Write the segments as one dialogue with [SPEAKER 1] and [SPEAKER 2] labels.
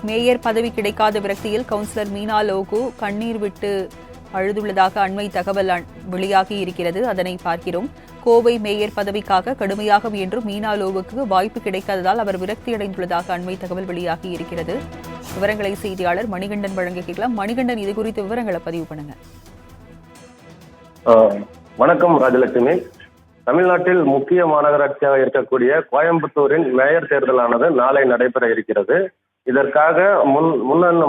[SPEAKER 1] Mayor பதவி கிடைக்காத விரக்தியில் கவுன்சிலர் மீனா லோகு கண்ணீர் விட்டு அழுதுள்ளதாக அண்மை தகவல் வெளியாகி இருக்கிறது. அதனை பார்க்கிறோம். கோவை மேயர் பதவிக்காக கடுமையாக முயன்றும் மீனா லோவுக்கு வாய்ப்பு கிடைக்காததால் அவர் விரக்தியடைந்துள்ளதாக அண்மை தகவல் வெளியாகி இருக்கிறது. விவரங்களை செய்தியாளர் மணிகண்டன் வழங்க கேட்கலாம். மணிகண்டன், இது குறித்த விவரங்களை பதிவு பண்ணுங்க.
[SPEAKER 2] வணக்கம் ராஜலட்சுமி. தமிழ்நாட்டில் முக்கிய மாநகராட்சியாக இருக்கக்கூடிய கோயம்புத்தூரின் மேயர் தேர்தலானது நாளை நடைபெற இருக்கிறது. இதற்காக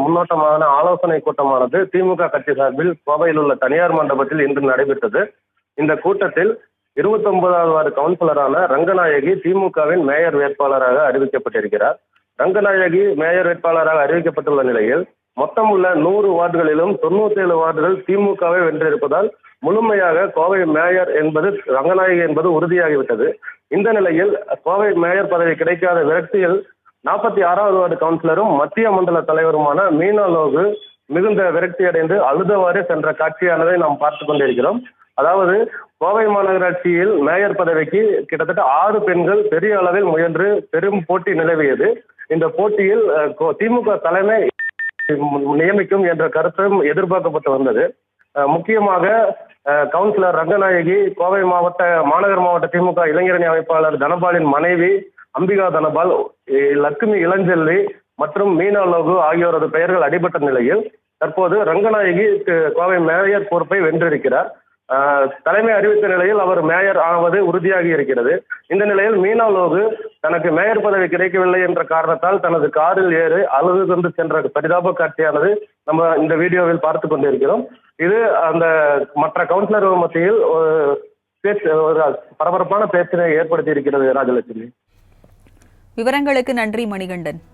[SPEAKER 2] முன்னோட்டமான ஆலோசனை கூட்டமானது திமுக கட்சி சார்பில் கோவையில் உள்ள தனியார் மண்டபத்தில் இன்று நடைபெற்றது. இந்த கூட்டத்தில் 29வது வார்டு கவுன்சிலரான ரங்கநாயகி திமுகவின் மேயர் வேட்பாளராக அறிவிக்கப்பட்டிருக்கிறார். ரங்கநாயகி மேயர் வேட்பாளராக அறிவிக்கப்பட்டுள்ள நிலையில் மொத்தம் உள்ள 100 வார்டுகளிலும் 97 வார்டுகள் திமுகவை வென்றிருப்பதால் முழுமையாக கோவை மேயர் என்பது ரங்கநாயகி என்பது உறுதியாகிவிட்டது. இந்த நிலையில் கோவை மேயர் பதவி கிடைக்காத விரக்தியில் 46வது வார்டு கவுன்சிலரும் மத்திய மண்டல தலைவருமான மீனா லோகு மிகுந்த விரக்தி அடைந்து அழுதவாறு சென்ற காட்சியானதை நாம் பார்த்து கொண்டிருக்கிறோம். அதாவது கோவை மாநகராட்சியில் மேயர் பதவிக்கு கிட்டத்தட்ட 6 பெண்கள் பெரிய அளவில் முயன்று பெரும் போட்டி நிலவியது. இந்த போட்டியில் திமுக தலைமை நியமிக்கும் என்ற கருத்தும் எதிர்பார்க்கப்பட்டு வந்தது. முக்கியமாக கவுன்சிலர் ரங்கநாயகி கோவை மாநகர் மாவட்ட திமுக இளைஞரணி அமைப்பாளர் தனபாலின் மனைவி அம்பிகா தனபால், லட்சுமி இளஞ்செல்வி மற்றும் மீனா லோகு ஆகியோரது பெயர்கள் அடிபட்ட நிலையில் தற்போது ரங்கநாயகி கோவை மேயர் பொறுப்பை வென்றிருக்கிறார். தலைமை அறிவித்த நிலையில் அவர் மேயர் ஆவது உறுதியாகி இருக்கிறது. இந்த நிலையில் மீனா லோகு தனக்கு மேயர் பதவி கிடைக்கவில்லை என்ற காரணத்தால் தனது காரில் ஏறி அழுது கொண்டு சென்ற பரிதாப காட்சியானது நம்ம இந்த வீடியோவில் பார்த்து கொண்டிருக்கிறோம். இது அந்த மற்ற கவுன்சிலர்கள் மத்தியில் ஒரு பரபரப்பான பேச்சினை ஏற்படுத்தி இருக்கிறது. ராஜலட்சுமி,
[SPEAKER 1] விவரங்களுக்கு நன்றி மணிகண்டன்.